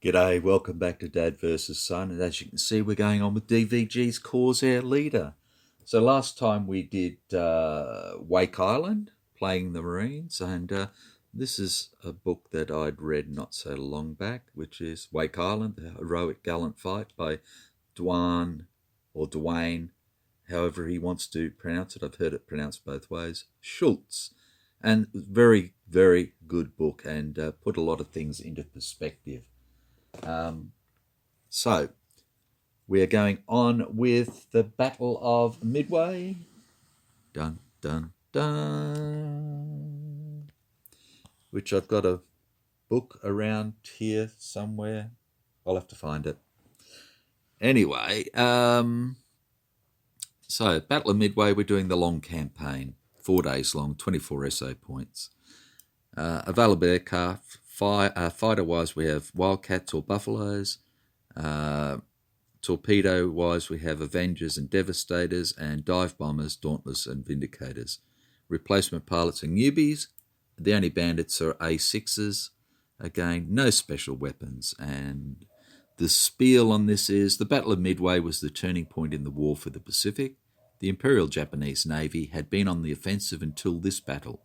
G'day, welcome back to Dad vs Son. And as you can see, we're going on with DVG's Corsair Leader. So last time we did Wake Island, playing the Marines, and this is a book that I'd read not so long back, which is Wake Island, The Heroic Gallant Fight by Dwayne, however he wants to pronounce it. I've heard it pronounced both ways, Schultz. And very, very good book, and put a lot of things into perspective. So we are going on with the Battle of Midway. Dun, dun, dun. Which I've got a book around here somewhere. I'll have to find it. Anyway, so Battle of Midway, we're doing the long campaign, 4 days long, 24 SO points. Available aircraft, fighter-wise, we have Wildcats or Buffaloes. Torpedo-wise, we have Avengers and Devastators, and dive bombers, Dauntless and Vindicators. Replacement pilots are newbies. The only bandits are A6s. Again, no special weapons. And the spiel on this is, the Battle of Midway was the turning point in the war for the Pacific. The Imperial Japanese Navy had been on the offensive until this battle.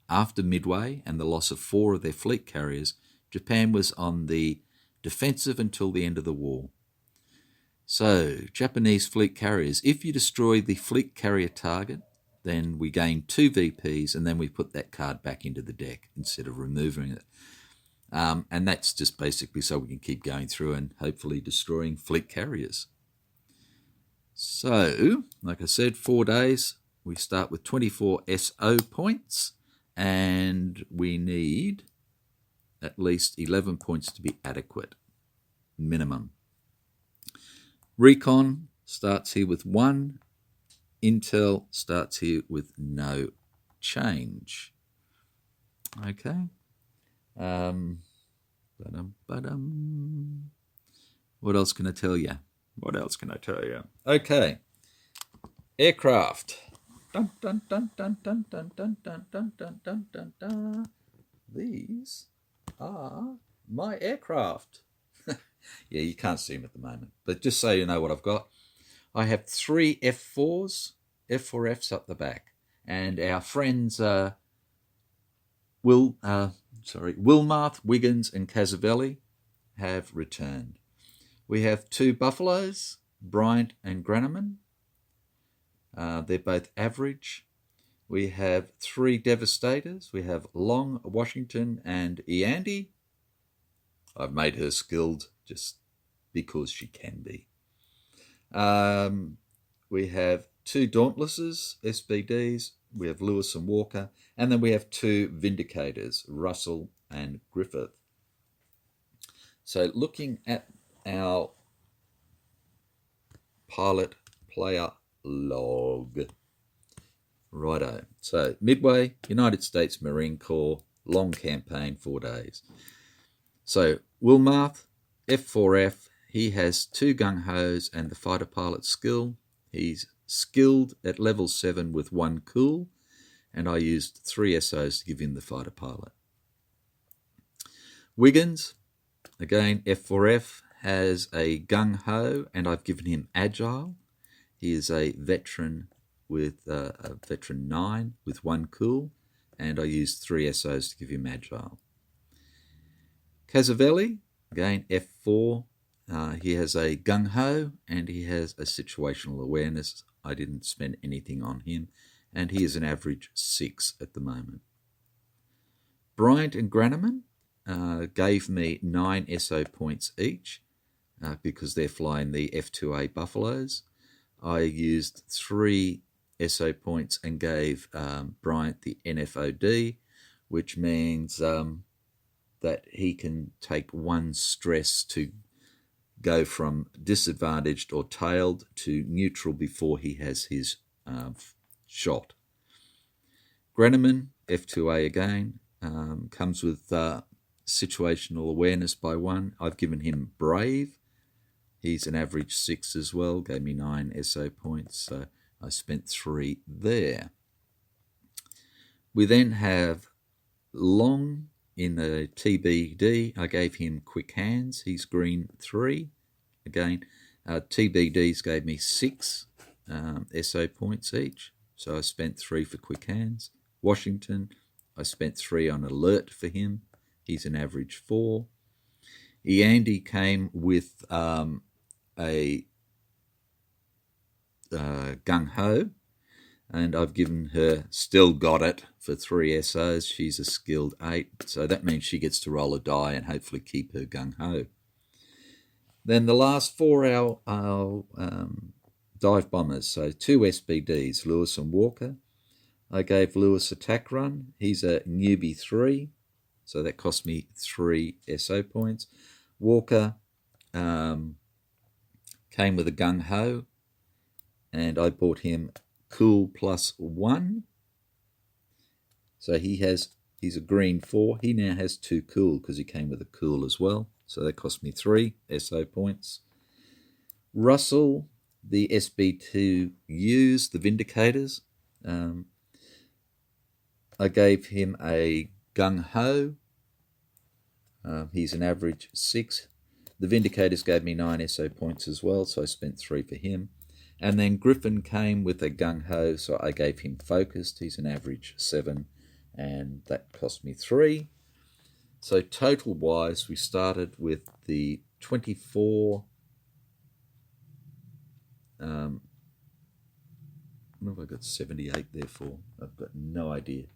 After Midway and the loss of 4 of their fleet carriers, Japan was on the defensive until the end of the war. So, Japanese fleet carriers, if you destroy the fleet carrier target, then we gain 2 VPs, and then we put that card back into the deck instead of removing it. And that's just basically so we can keep going through and hopefully destroying fleet carriers. So, like I said, 4 days. We start with 24 SO points. And we need at least 11 points to be adequate, minimum. Recon starts here with 1. Intel starts here with no change. Okay. What else can I tell you? Okay. Aircraft. Dun, dun, dun, dun, dun, dun, dun, dun, dun, dun, dun, dun, dun. These are my aircraft. Yeah, you can't see them at the moment, but just so you know what I've got, I have 3 F4s, F4Fs up the back, and our friends Wilmarth, Wiggins, and Casavelli have returned. We have 2 Buffaloes, Bryant and Granneman. They're both average. We have 3 Devastators. We have Long, Washington, and Eandy. I've made her skilled just because she can be. We have 2 Dauntlesses, SBDs. We have Lewis and Walker. And then we have 2 Vindicators, Russell and Griffith. So looking at our pilot player log. Righto. So Midway, United States Marine Corps, long campaign, 4 days. So Wilmarth, F4F, he has 2 gung-hos and the fighter pilot skill. He's skilled at level 7 with 1 cool, and I used 3 SOs to give him the fighter pilot. Wiggins, again, F4F, has a gung-ho, and I've given him agile. He is a veteran with a veteran 9 with 1 cool, and I used 3 SOs to give him agile. Casavelli, again F4, he has a gung-ho and he has a situational awareness. I didn't spend anything on him, and he is an average 6 at the moment. Bryant and Granneman gave me 9 SO points each because they're flying the F2A Buffaloes. I used 3 SO points and gave Bryant the NFOD, which means that he can take 1 stress to go from disadvantaged or tailed to neutral before he has his shot. Granneman, F2A again, comes with situational awareness by 1. I've given him Brave. He's an average 6 as well, gave me 9 SO points, so I spent 3 there. We then have Long, In the TBD, I gave him quick hands. He's green 3. Again, TBDs gave me 6 SO points each. So I spent 3 for quick hands. Washington, I spent 3 on alert for him. He's an average 4. Andy came with a gung-ho, and I've given her still got it for 3 SOs. She's a skilled 8, so that means she gets to roll a die and hopefully keep her gung-ho. Then the last 4 our dive bombers, so 2 SBDs, Lewis and Walker. I gave Lewis attack run. He's a newbie 3, so that cost me 3 SO points. Walker came with a gung-ho, and I bought him cool +1. So he's a green 4. He now has 2 cool because he came with a cool as well. So that cost me 3 SO points. Russell, the SB2Us, the Vindicators. I gave him a gung-ho. He's an average 6. The Vindicators gave me 9 SO points as well, so I spent 3 for him. And then Griffin came with a gung-ho, so I gave him focused. He's an average 7, and that cost me 3. So total-wise, we started with the 24... what have I got 78 there for? I've got no idea.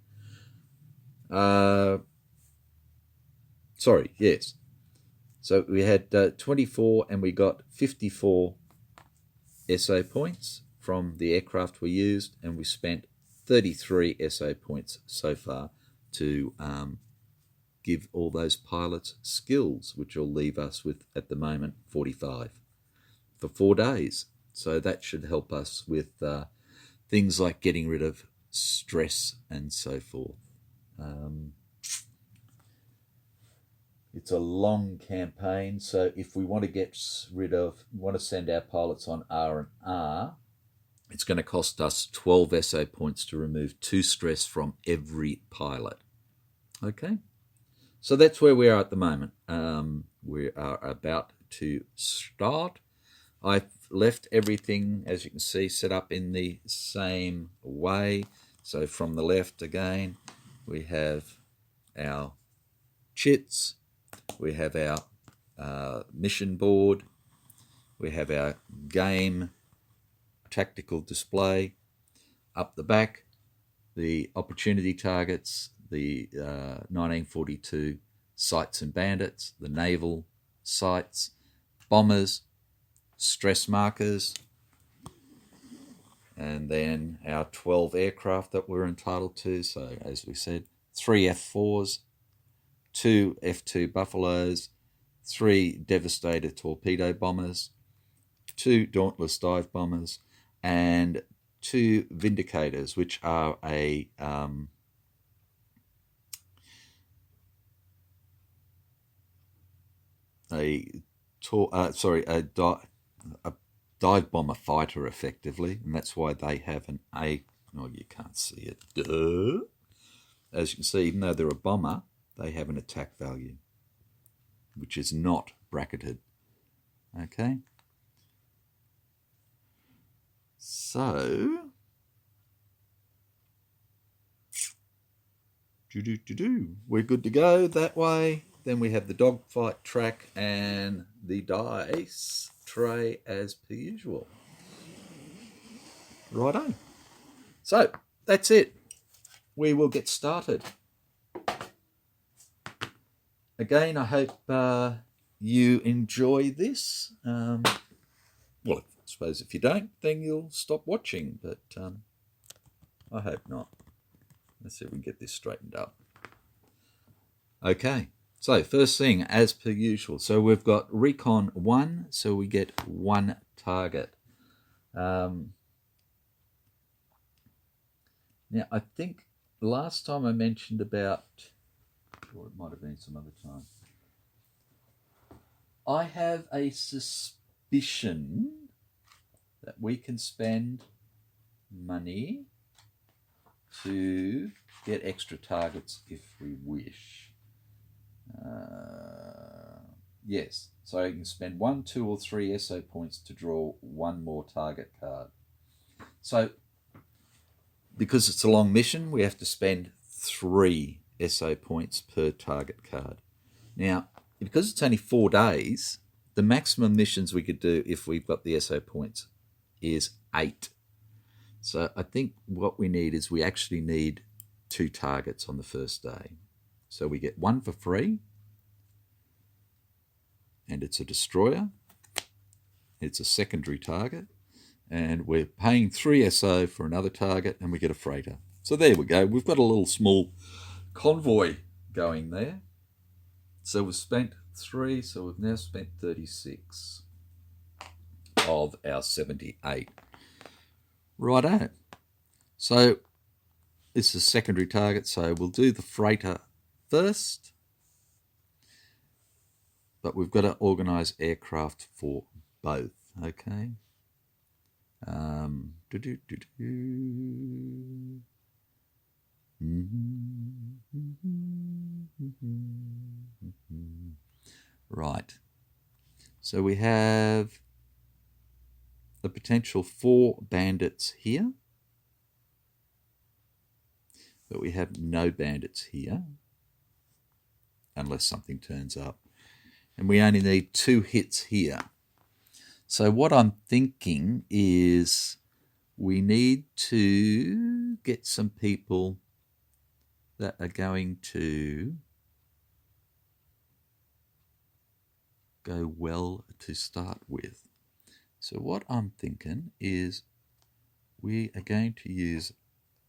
Sorry, yes. So we had 24 and we got 54 SO points from the aircraft we used, and we spent 33 SO points so far to give all those pilots skills, which will leave us with, at the moment, 45 for 4 days. So that should help us with things like getting rid of stress and so forth. It's a long campaign, so if we want to send our pilots on R&R, it's going to cost us 12 SO points to remove 2 stress from every pilot. Okay, so that's where we are at the moment. We are about to start. I've left everything, as you can see, set up in the same way. So from the left again, we have our chits, we have our mission board, we have our game tactical display. Up the back, the opportunity targets, the 1942 sights and bandits, the naval sights, bombers, stress markers, and then our 12 aircraft that we're entitled to. So as we said, 3 F4s, 2 F2 Buffaloes, 3 Devastator torpedo bombers, 2 Dauntless dive bombers, and 2 Vindicators, which are a dive bomber fighter, effectively, and that's why they have an A. Oh, you can't see it. Duh. As you can see, even though they're a bomber, they have an attack value, which is not bracketed. Okay. So, we're good to go that way. Then we have the dogfight track and the dice tray as per usual. Righto. So, that's it. We will get started. Again, I hope you enjoy this. Well, I suppose if you don't, then you'll stop watching, but I hope not. Let's see if we can get this straightened up. Okay, so first thing, as per usual. So we've got Recon 1, so we get 1 target. Now, I think last time I mentioned about, or it might have been some other time, I have a suspicion that we can spend money to get extra targets if we wish. Yes, so you can spend 1, 2, or 3 SO points to draw one more target card. So, because it's a long mission, we have to spend 3 SO points per target card. Now, because it's only 4 days, the maximum missions we could do if we've got the SO points is 8. So I think what we need is we actually need 2 targets on the first day. So we get 1 for free, and it's a destroyer. It's a secondary target, and we're paying 3 SO for another target, and we get a freighter. So there we go. We've got a little small convoy going there. So we've spent 3, so we've now spent 36 of our 78. Righto. So this is a secondary target, so we'll do the freighter first. But we've got to organise aircraft for both, okay? Right. So we have the potential 4 bandits here, but we have no bandits here, unless something turns up. And we only need 2 hits here. So what I'm thinking is we need to get some people that are going to go well to start with. So what I'm thinking is we are going to use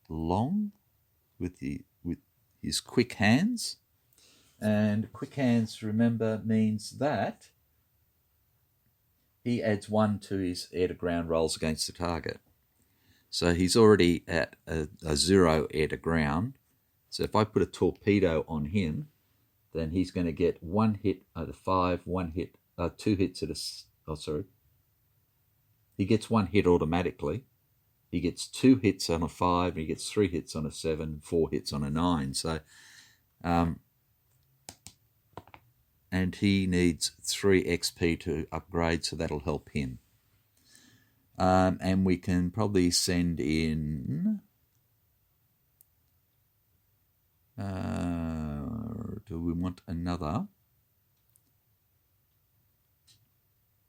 Long with his quick hands. And quick hands, remember, means that he adds 1 to his air-to-ground rolls against the target. So he's already at a 0 air-to-ground. So if I put a torpedo on him, then he's going to get 1 hit out of 5, 2 hits at a... He gets 1 hit automatically. He gets 2 hits on a 5, and he gets 3 hits on a 7, 4 hits on a 9. So... and he needs 3 XP to upgrade, so that'll help him. And we can probably send in... do we want another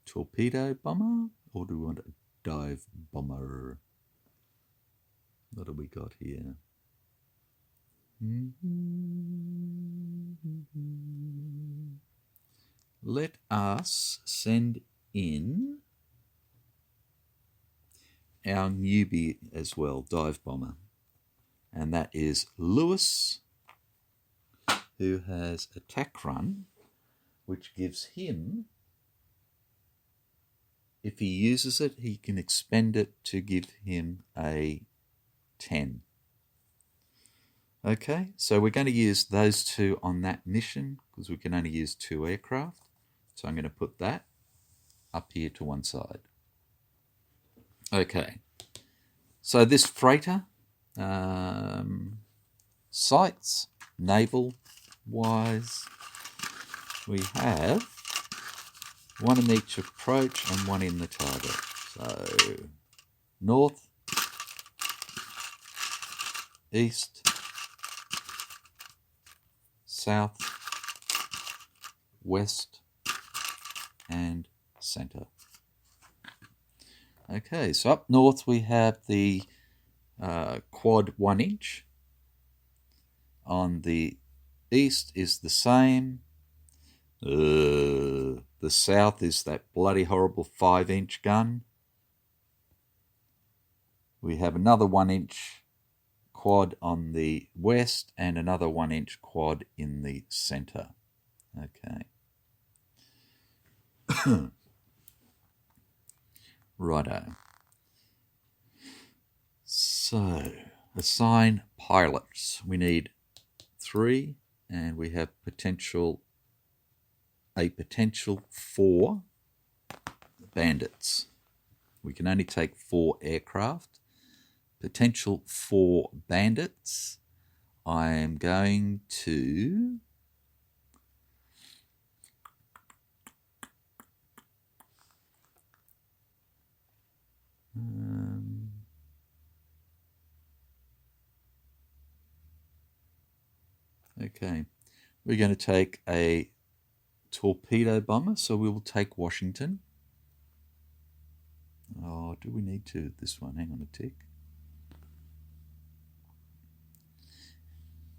torpedo bomber, or do we want a dive bomber? What have we got here? Let us send in our newbie as well, dive bomber. And that is Lewis, who has attack run, which gives him, if he uses it, he can expend it to give him a 10. Okay, so we're going to use those 2 on that mission because we can only use 2 aircraft. So I'm going to put that up here to one side. Okay, so this freighter, sights, naval-wise, we have 1 in each approach and 1 in the target. So north, east, south, west, and centre. Okay, so up north we have the quad 1 inch. On the east is the same. The south is that bloody horrible 5 inch gun. We have another 1 inch quad on the west and another 1 inch quad in the centre. Okay. Righto. So, assign pilots. We need 3, and we have a potential 4 bandits. We can only take 4 aircraft. Potential 4 bandits. I am going to Okay, we're going to take a torpedo bomber, so we will take Washington. Oh, do we need to this one? Hang on a tick.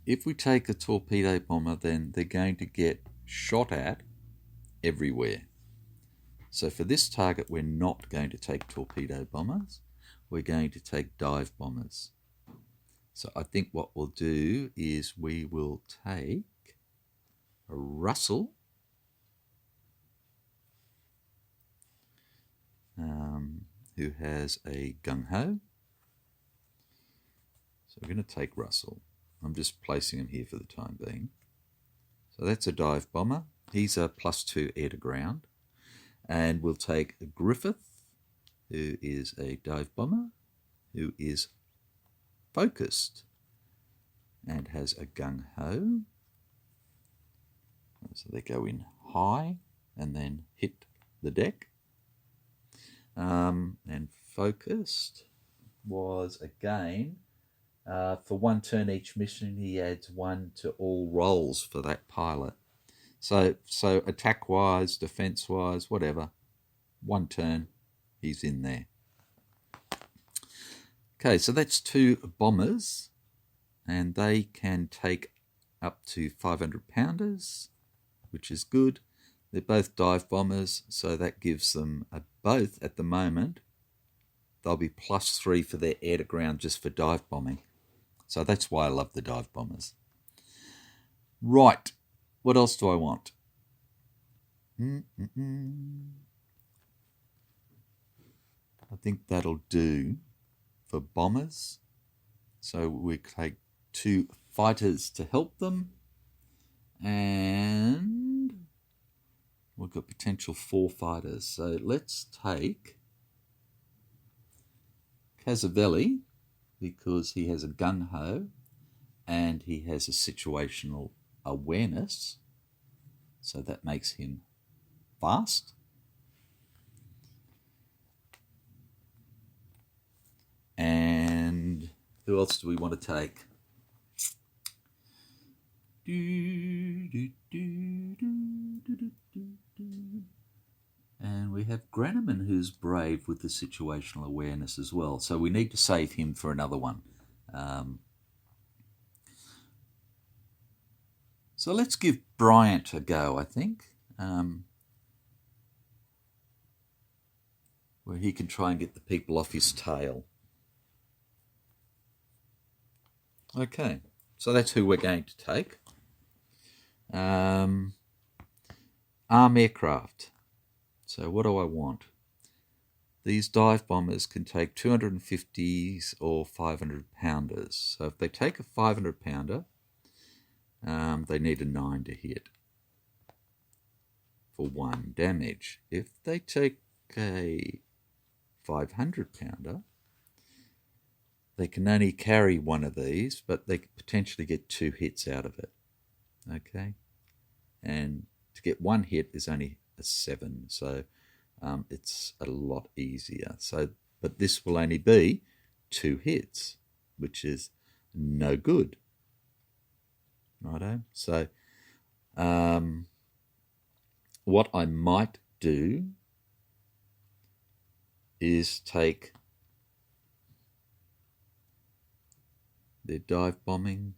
If we take a torpedo bomber, then they're going to get shot at everywhere. So for this target, we're not going to take torpedo bombers. We're going to take dive bombers. So I think what we'll do is we will take a Russell, who has a gung-ho. So we're going to take Russell. I'm just placing him here for the time being. So that's a dive bomber. He's a +2 air to ground. And we'll take Griffith, who is a dive bomber, who is focused and has a gung-ho. So they go in high and then hit the deck. And focused was, again, for 1 turn each mission, he adds 1 to all rolls for that pilot. So attack-wise, defense-wise, whatever, 1 turn, he's in there. Okay, so that's 2 bombers, and they can take up to 500 pounders, which is good. They're both dive bombers, so that gives them both, at the moment, they'll be +3 for their air to ground just for dive bombing. So that's why I love the dive bombers. Right, what else do I want? I think that'll do for bombers. So we take 2 fighters to help them, and we've got potential 4 fighters. So let's take Casavelli, because he has a gung-ho and he has a situational awareness. So that makes him fast. And who else do we want to take? And we have Granneman, who's brave with the situational awareness as well. So we need to save him for another one. So let's give Bryant a go, I think, where he can try and get the people off his tail. Okay, so that's who we're going to take. Arm aircraft. So what do I want? These dive bombers can take 250s or 500 pounders. So if they take a 500 pounder, they need a 9 to hit for 1 damage. If they take a 500 pounder, they can only carry 1 of these, but they could potentially get 2 hits out of it. Okay? And to get 1 hit is only a 7, so it's a lot easier. So, but this will only be 2 hits, which is no good. Righto? So, what I might do is take their dive bombing.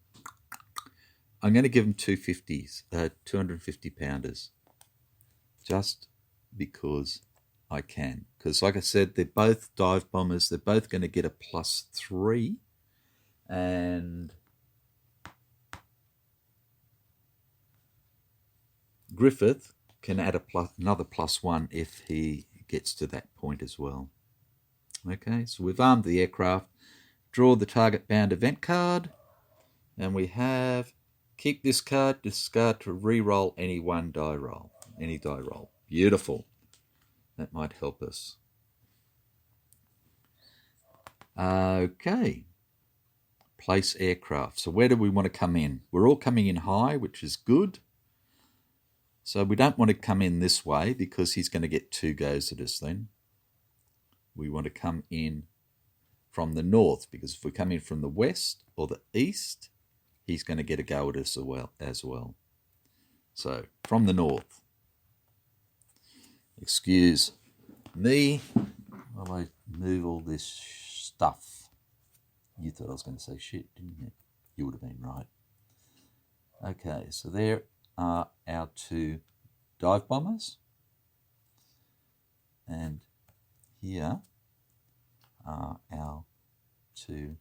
I'm going to give them 250s, 250 pounders, just because I can. Because like I said, they're both dive bombers. They're both going to get a +3. And Griffith can add another +1 if he gets to that point as well. Okay, so we've armed the aircraft. Draw the target bound event card. And we have keep this card, discard to re-roll any die roll. Beautiful. That might help us. Okay. Place aircraft. So where do we want to come in? We're all coming in high, which is good. So we don't want to come in this way because he's going to get 2 goes at us then. We want to come in from the north, because if we come in from the west or the east, he's going to get a go at us as well. So, from the north. Excuse me while I move all this stuff. You thought I was going to say shit, didn't you? You would have been right. Okay, so there are our two dive bombers. And here are our two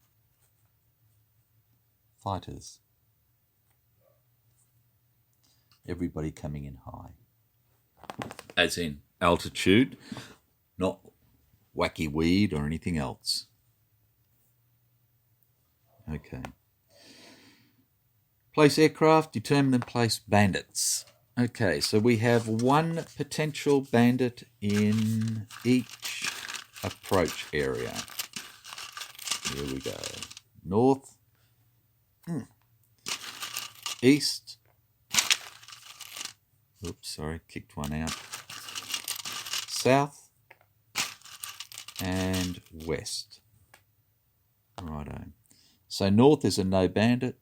fighters. Everybody coming in high. As in altitude, not wacky weed or anything else. Okay. Place aircraft, determine and place bandits. Okay, so we have one potential bandit in each approach area. Here we go. North, east, oops, sorry, kicked one out. South and west. Righto. So north is a no bandit.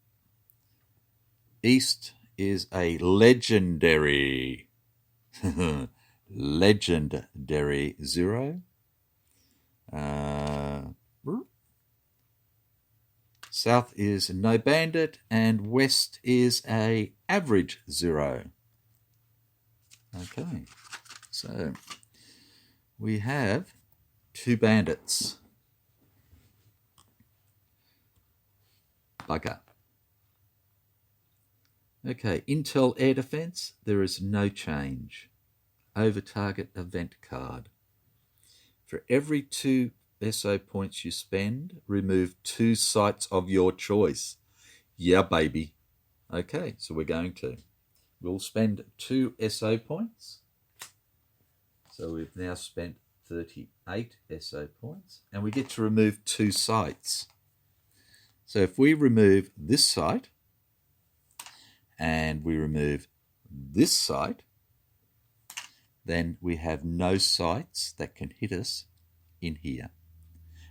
East is a legendary 0. South is no bandit, and west is a average 0. Okay, so we have two bandits. Bugger. Okay, Intel Air Defense, there is no change. Over target event card. For every 2 SO points you spend, remove 2 sites of your choice. Yeah, baby. Okay, so we're going to. We'll spend 2 SO points. So we've now spent 38 SO points, and we get to remove 2 sites. So if we remove this site, and we remove this site, then we have no sites that can hit us in here.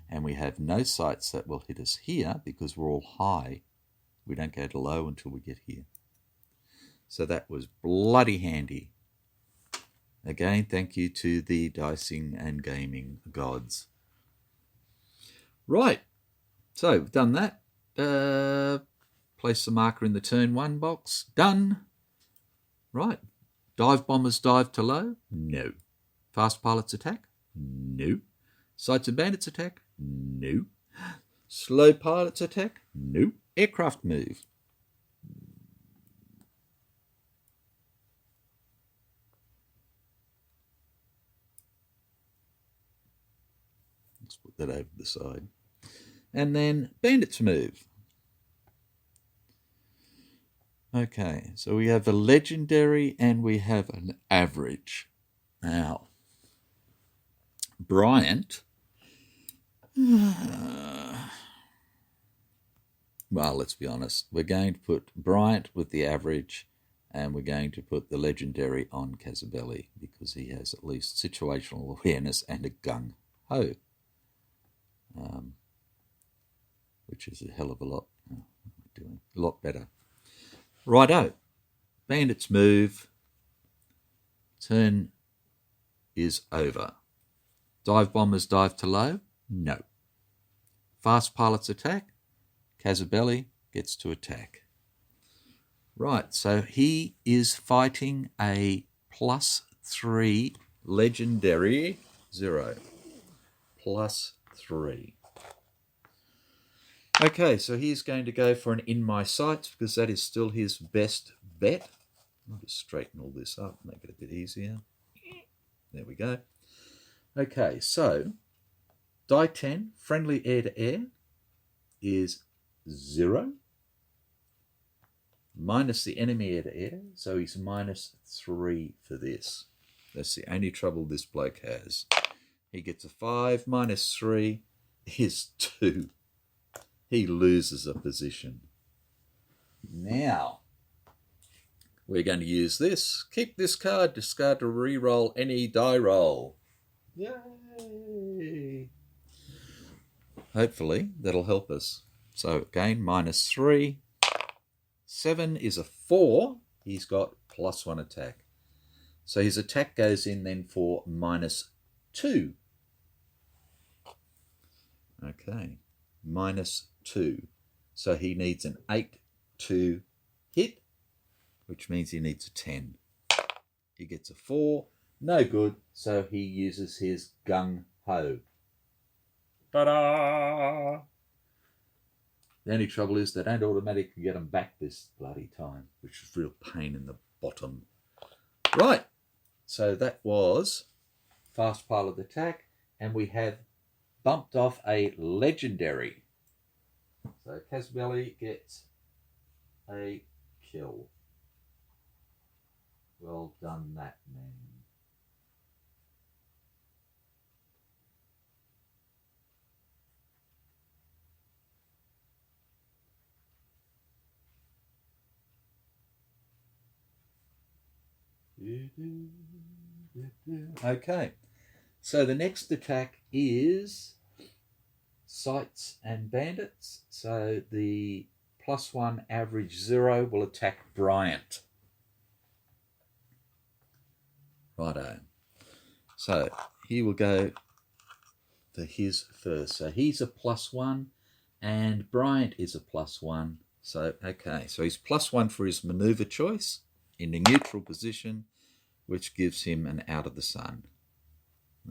And we have no sites that will hit us here because we're all high. We don't go to low until we get here. So that was bloody handy. Again, thank you to the dicing and gaming gods. Right, so we've done that. Place the marker in the turn 1 box. Done. Right. Dive bombers dive to low? No. Fast pilots attack? No. Sights and bandits attack? No. Slow pilots attack? No. Aircraft move? Let's put that over the side. And then bandits move. Okay, so we have a legendary and we have an average. Now, Bryant, well, let's be honest. We're going to put Bryant with the average, and we're going to put the legendary on Casabelli because he has at least situational awareness and a gung-ho, which is a hell of a lot. Oh, doing a lot better. Righto, bandits move, turn is over. Dive bombers dive to low? No. Fast pilots attack? Casabelli gets to attack. Right, so he is fighting a +3 legendary 0. +3. Okay, so he's going to go for an in my sights because that is still his best bet. I'll just straighten all this up, make it a bit easier. There we go. Okay, so die 10, friendly air-to-air is 0. Minus the enemy air-to-air, so he's -3 for this. That's the only trouble this bloke has. He gets a 5, -3 is 2. He loses a position. Now, we're going to use this. Keep this card, discard to re-roll any die roll. Yay! Hopefully, that'll help us. So again, -3. 7 is a 4. He's got +1 attack. So his attack goes in then for -2. Okay, -2. So he needs an 8 to hit, which means he needs a 10. He gets a 4. No good, so he uses his gung ho. Ta-da! The only trouble is they don't automatically get them back this bloody time, which is real pain in the bottom. Right, so that was fast pilot attack, and we have bumped off a legendary. So Casbelly gets a kill. Well done, that man. Okay, so the next attack is Sights and Bandits. So the +1 average 0 will attack Bryant. Righto. So he will go for his first. So he's a +1 and Bryant is a +1. So, okay, so he's +1 for his maneuver choice in a neutral position, which gives him an out of the sun.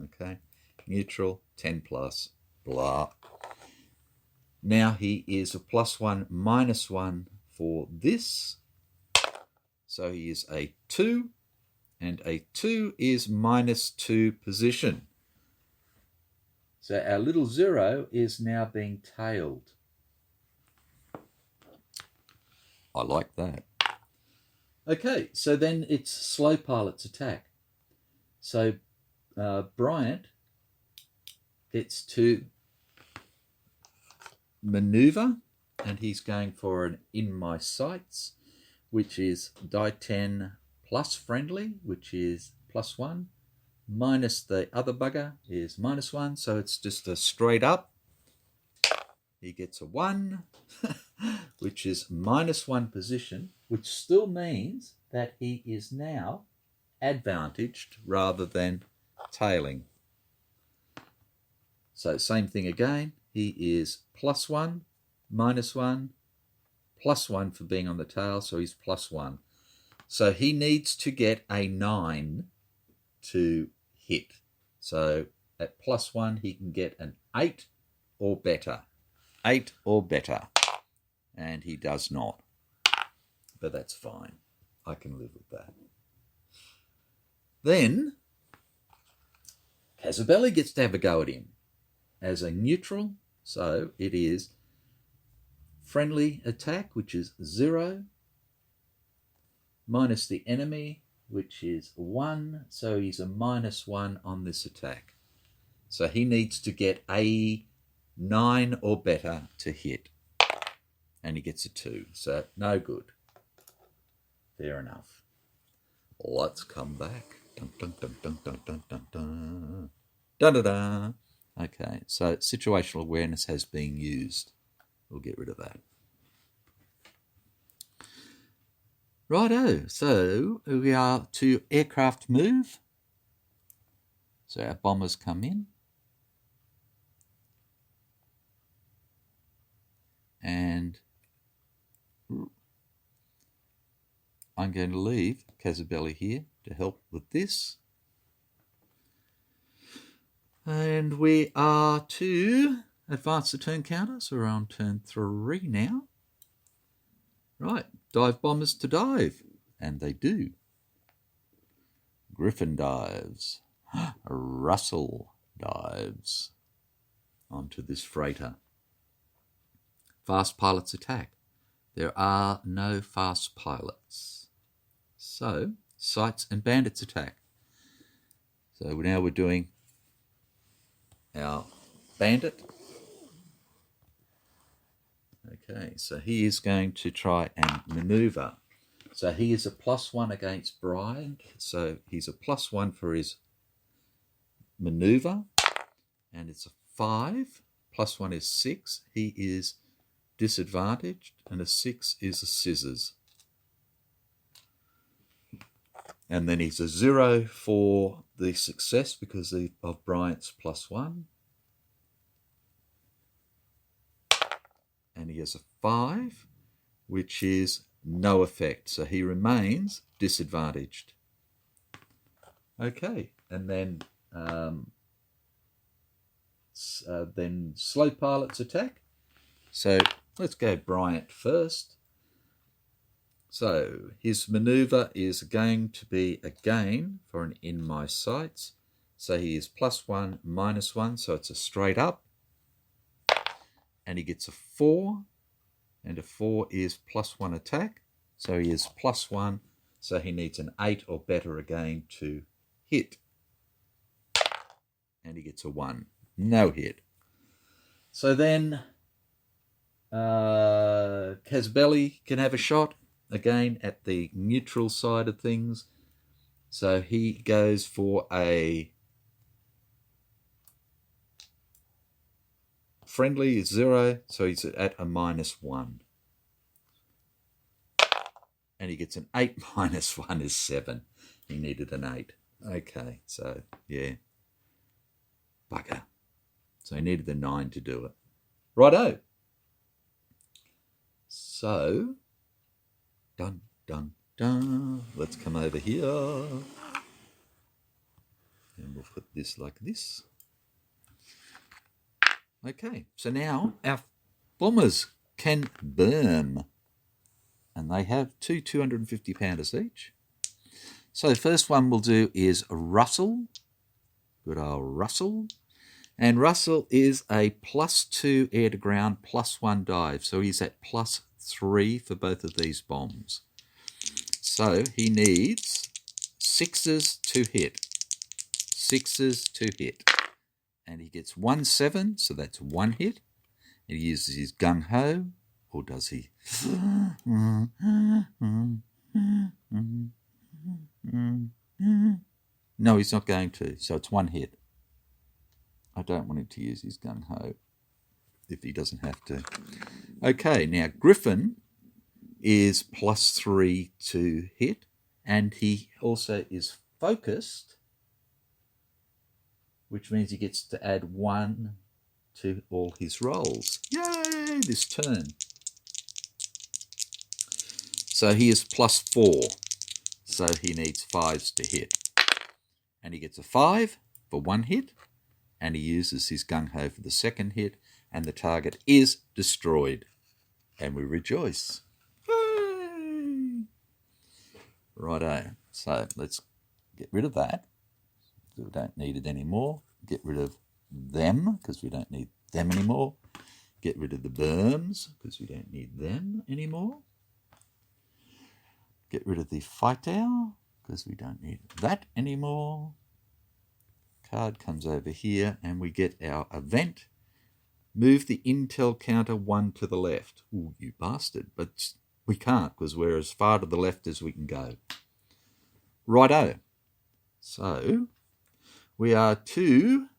Okay, neutral, 10 plus, blah. Now he is a +1, -1 for this. So he is a 2, and a 2 is -2 position. So our little 0 is now being tailed. I like that. Okay, so then it's slow pilot's attack. So Bryant gets to maneuver, and he's going for an in my sights, which is die 10 plus friendly, which is +1, minus the other bugger is -1, so it's just a straight up. He gets a 1, which is -1 position, which still means that he is now advantaged rather than tailing. So same thing again. He is +1, -1, +1 for being on the tail, so he's +1. So he needs to get a 9 to hit. So at +1, he can get an 8 or better. 8 or better. And he does not. But that's fine. I can live with that. Then Casabelli gets to have a go at him as a neutral. So it is friendly attack, which is 0, minus the enemy, which is 1. So he's a -1 on this attack. So he needs to get a 9 or better to hit. And he gets a 2. So no good. Fair enough. Let's come back. Dun, dun, dun, dun, dun, dun, dun, dun. Da, da, da. Okay, so situational awareness has been used. We'll get rid of that. Righto, so we are to aircraft move. So our bombers come in. And I'm going to leave Casabelli here to help with this. And we are to advance the turn counter, so we're on turn 3 now. Right, dive bombers to dive, and they do. Griffin dives. Russell dives onto this freighter. Fast pilots attack. There are no fast pilots. So, sights and bandits attack. So now we're doing our bandit. Okay, so he is going to try and maneuver. So he is a +1 against Brian. So he's a +1 for his maneuver. And it's a 5. +1 is 6. He is disadvantaged, and a 6 is a scissors. And then he's a 0 for the success because of Bryant's +1. And he has a 5, which is no effect. So he remains disadvantaged. Okay, and then slow pilot's attack. So let's go Bryant first. So his maneuver is going to be a gain for an in my sights. So he is +1, -1, so it's a straight up. And he gets a 4, and a 4 is +1 attack. So he is +1, so he needs an 8 or better again to hit. And he gets a 1, no hit. So then Casbelli can have a shot, again at the neutral side of things. So he goes for a friendly 0, so he's at a -1. And he gets an 8 -1 is 7. He needed an 8. Okay, so yeah. Bugger. So he needed the 9 to do it. Righto. So, dun, dun, dun. Let's come over here. And we'll put this like this. Okay, so now our bombers can berm. And they have 2 250-pounders each. So the first one we'll do is Russell. Good old Russell. And Russell is a +2 air to ground, +1 dive. So he's at +3 for both of these bombs. So he needs 6s to hit. 6s to hit. And he gets 1 7, so that's 1 hit. And he uses his gung-ho, or does he? No, he's not going to, so it's 1 hit. I don't want him to use his gung-ho if he doesn't have to. Okay, now Griffin is +3 to hit, and he also is focused, which means he gets to add 1 to all his rolls. Yay, this turn. So he is +4, so he needs 5s to hit. And he gets a 5 for 1 hit, and he uses his gung-ho for the second hit, and the target is destroyed. And we rejoice. Yay! Righto, so let's get rid of that. We don't need it anymore. Get rid of them, because we don't need them anymore. Get rid of the berms, because we don't need them anymore. Get rid of the fight owl, because we don't need that anymore. Card comes over here, and we get our event. Move the intel counter 1 to the left. Ooh, you bastard. But we can't, because we're as far to the left as we can go. Righto. So, we are to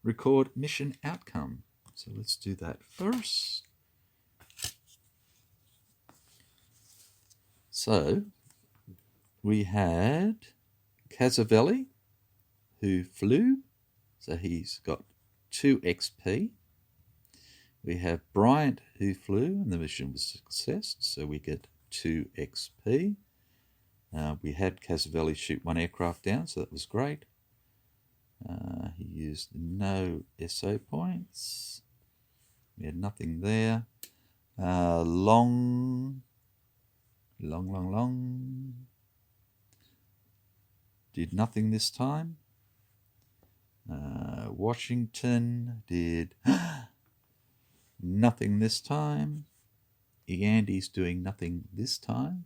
record mission outcome. So let's do that first. So, we had Casavelli, who flew, so he's got 2 XP. We have Bryant, who flew, and the mission was a success, so we get 2 XP. We had Casavelli shoot 1 aircraft down, so that was great. He used no SO points. We had nothing there. Long. Did nothing this time. Washington did nothing this time. Andy's doing nothing this time.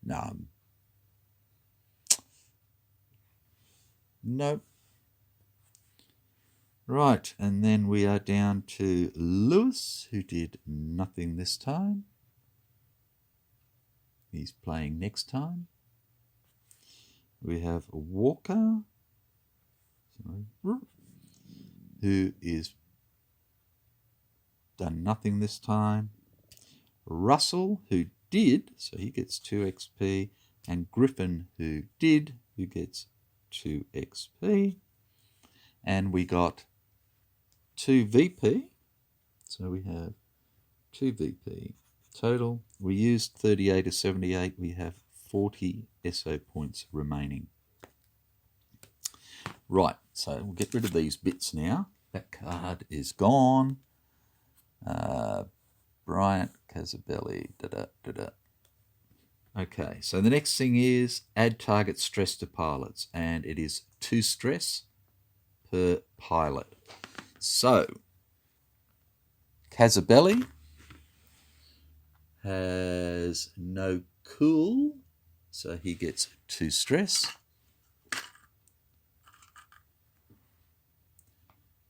No. Nope. Right, and then we are down to Lewis, who did nothing this time. He's playing next time. We have Walker, who is done nothing this time. Russell, who did, so he gets 2 XP, and Griffin, who did, who gets 2 XP. And we got 2 VP, so we have 2 VP total. We used 38 of 78, we have 40 SO points remaining. Right, so we'll get rid of these bits now. That card is gone. Bryant, Casabelli, da-da. Okay, so the next thing is add target stress to pilots, and it is 2 stress per pilot. So, Casabelli has no cool, so he gets 2 stress.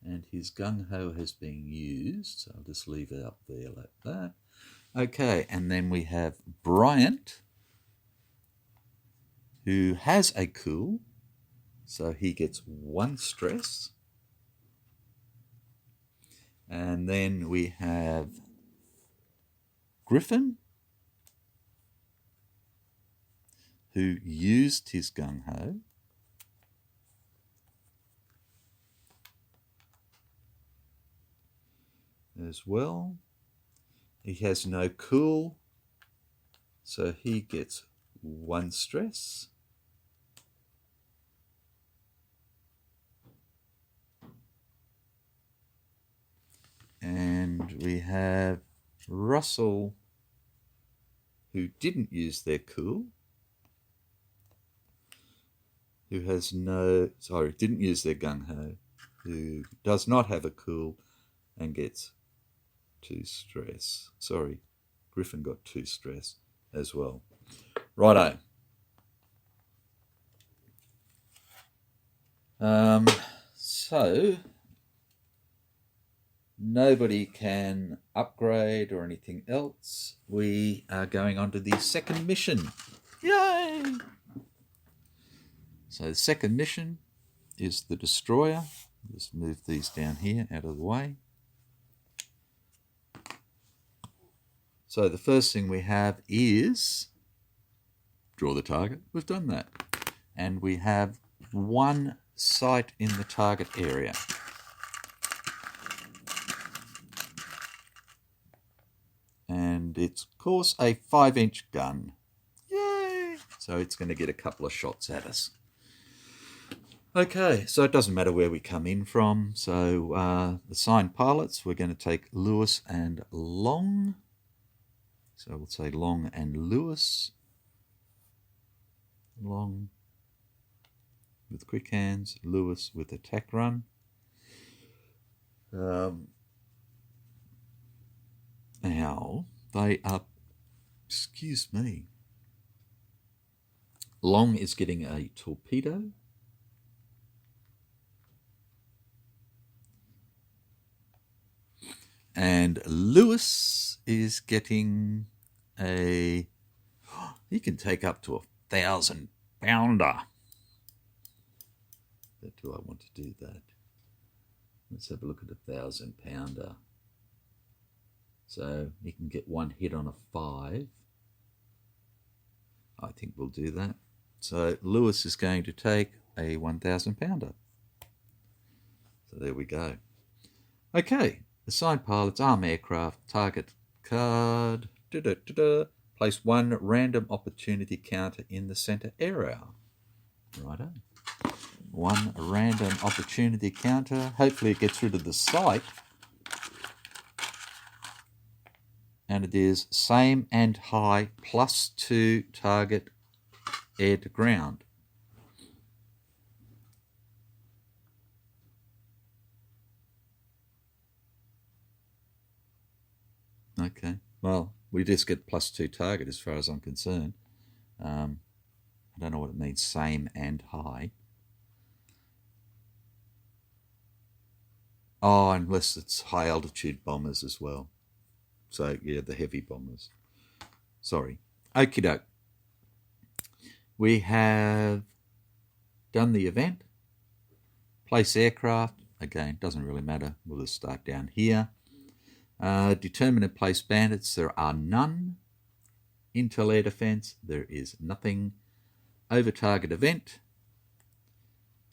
And his gung-ho has been used, so I'll just leave it up there like that. Okay, and then we have Bryant, who has a cool, so he gets 1 stress. And then we have Griffin, who used his gung-ho, as well. He has no cool, so he gets 1 stress. And we have Russell, who didn't use their cool, who has no, sorry, didn't use their gung-ho, who does not have a cool and gets 2 stress. Sorry, Griffin got 2 stress as well. Righto. So nobody can upgrade or anything else. We are going on to the second mission. Yay! So the second mission is the destroyer. Just move these down here out of the way. So the first thing we have is draw the target. We've done that. And we have 1 sight in the target area. And it's, of course, a 5-inch gun. Yay! So it's going to get a couple of shots at us. Okay, so it doesn't matter where we come in from. So the assigned pilots, we're going to take Lewis and Long. So we'll say Long and Lewis. Long with quick hands, Lewis with attack run. Now, they are, excuse me, Long is getting a torpedo. And Lewis is getting a, he can take up to 1,000-pounder. Do I want to do that? Let's have a look at 1,000-pounder. So he can get 1 hit on a 5. I think we'll do that. So Lewis is going to take a 1,000-pounder. So there we go. Okay. Assigned pilots, arm aircraft, target card, place 1 random opportunity counter in the center area. Righto. 1 random opportunity counter. Hopefully it gets rid of the sight. And it is same and high plus 2 target air to ground. Okay, well, we just get plus 2 target as far as I'm concerned. I don't know what it means, same and high. Oh, unless it's high altitude bombers as well. So, yeah, the heavy bombers. Sorry. Okie doke. We have done the event. Place aircraft. Again, doesn't really matter. We'll just start down here. Determine and place bandits, there are none. Intel air defense, there is nothing. Over target event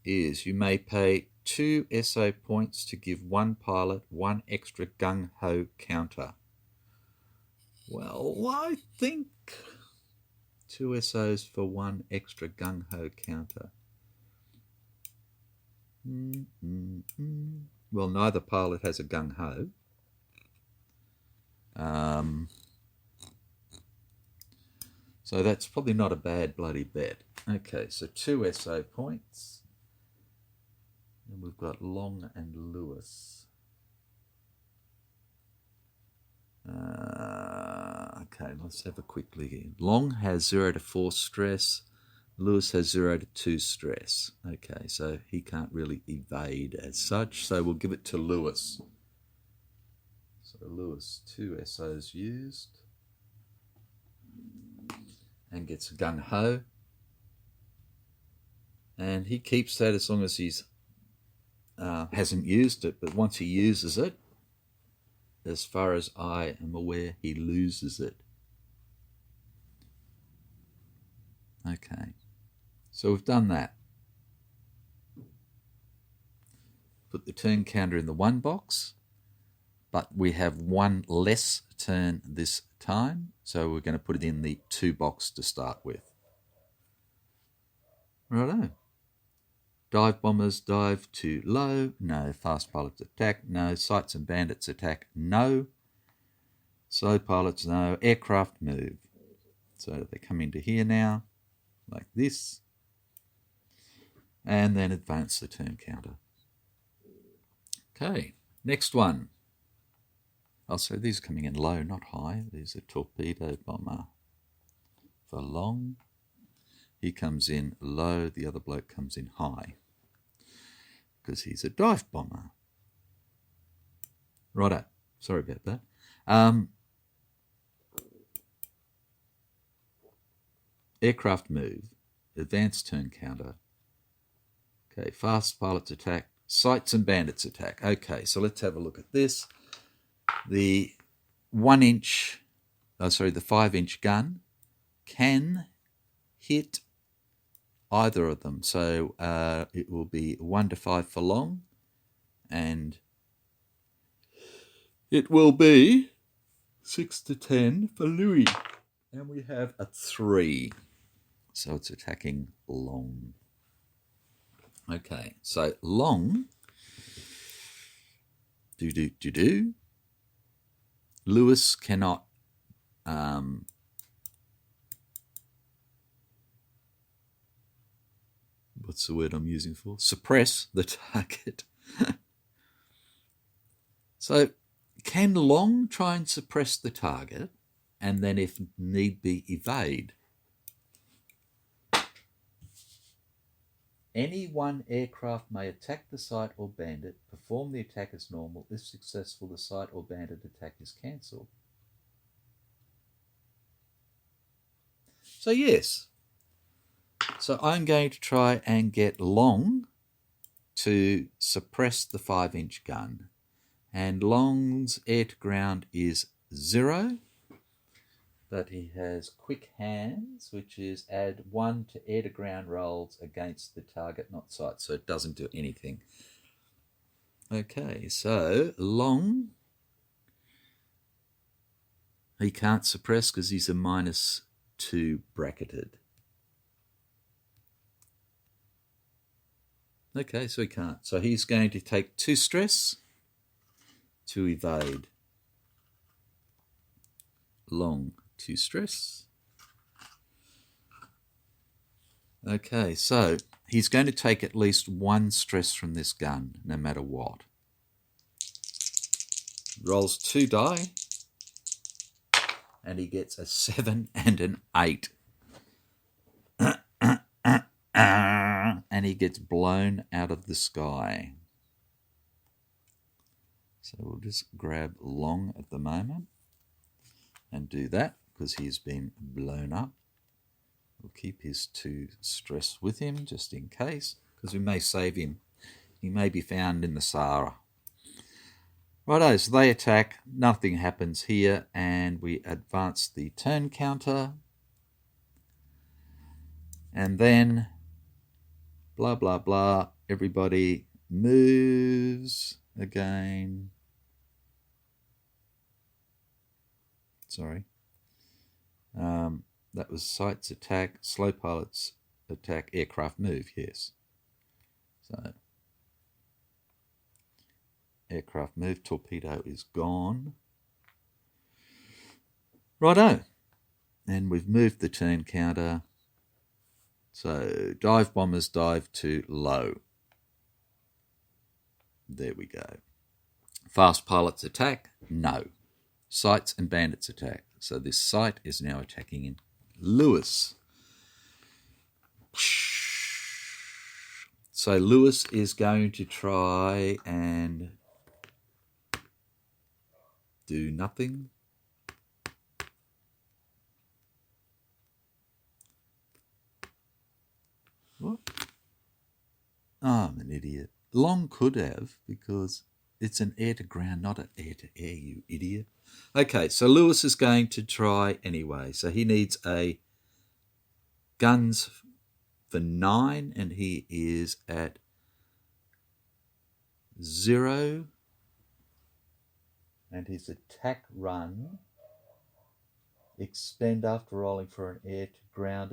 is you may pay 2 SO points to give one pilot 1 extra gung-ho counter. Well, I think 2 SOs for 1 extra gung-ho counter. Well, neither pilot has a gung-ho. So that's probably not a bad bloody bet. Okay, so 2 SO points. And we've got Long and Lewis. Okay, let's have a quick look here. Long has 0 to 4 stress. Lewis has 0 to 2 stress. Okay, so he can't really evade as such. So we'll give it to Lewis. So Lewis, 2 SOs used. And gets a gung-ho. And he keeps that as long as he's hasn't used it. But once he uses it, as far as I am aware, he loses it. Okay. So we've done that. Put the turn counter in the 1 box. But we have 1 less turn this time, so we're going to put it in the 2 box to start with. Righto. Dive bombers dive too low, no. Fast pilots attack, no. Sights and bandits attack, no. Slow pilots, no. Aircraft move. So they come into here now, like this, and then advance the turn counter. Okay, next one. Oh, so these are coming in low, not high. There's a torpedo bomber for Long. He comes in low, the other bloke comes in high because he's a dive bomber. Righto, sorry about that. Aircraft move, advanced turn counter. Okay, fast pilots attack, sights and bandits attack. Okay, so let's have a look at this. The 5-inch gun can hit either of them. So it will be 1 to 5 for Long, and it will be 6 to 10 for Louis. And we have a 3. So it's attacking Long. Okay, so Long. Lewis cannot what's the word I'm using for? Suppress the target. So can Long try and suppress the target and then if need be evade? Any one aircraft may attack the sight or bandit, perform the attack as normal. If successful, the sight or bandit attack is cancelled. So yes. So I'm going to try and get Long to suppress the 5-inch gun. And Long's air to ground is 0. But he has quick hands, which is add 1 to air to ground rolls against the target, not sight, so it doesn't do anything. Okay, so Long, he can't suppress because he's a -2 bracketed. Okay, so he can't. So he's going to take 2 stress to evade. Long. 2 stress. Okay, so he's going to take at least 1 stress from this gun, no matter what. Rolls 2 die, and he gets a 7 and an 8. And he gets blown out of the sky. So we'll just grab Long at the moment and do that, because he's been blown up. We'll keep his 2 stress with him just in case, because we may save him. He may be found in the Sahara. Righto, so they attack, nothing happens here, and we advance the turn counter. And then, blah, blah, blah, everybody moves again. Sorry. That was sights attack, slow pilots attack, aircraft move, yes. So, aircraft move, torpedo is gone. Righto. And we've moved the turn counter. So, dive bombers dive to low. There we go. Fast pilots attack? No. Sights and bandits attack. So this sight is now attacking in Lewis. So Lewis is going to try and do nothing. What? Oh, I'm an idiot. Long could have, because it's an air-to-ground, not an air-to-air, you idiot. Okay, so Lewis is going to try anyway. So he needs a guns for 9, and he is at 0. And his attack run, expend after rolling for an air-to-ground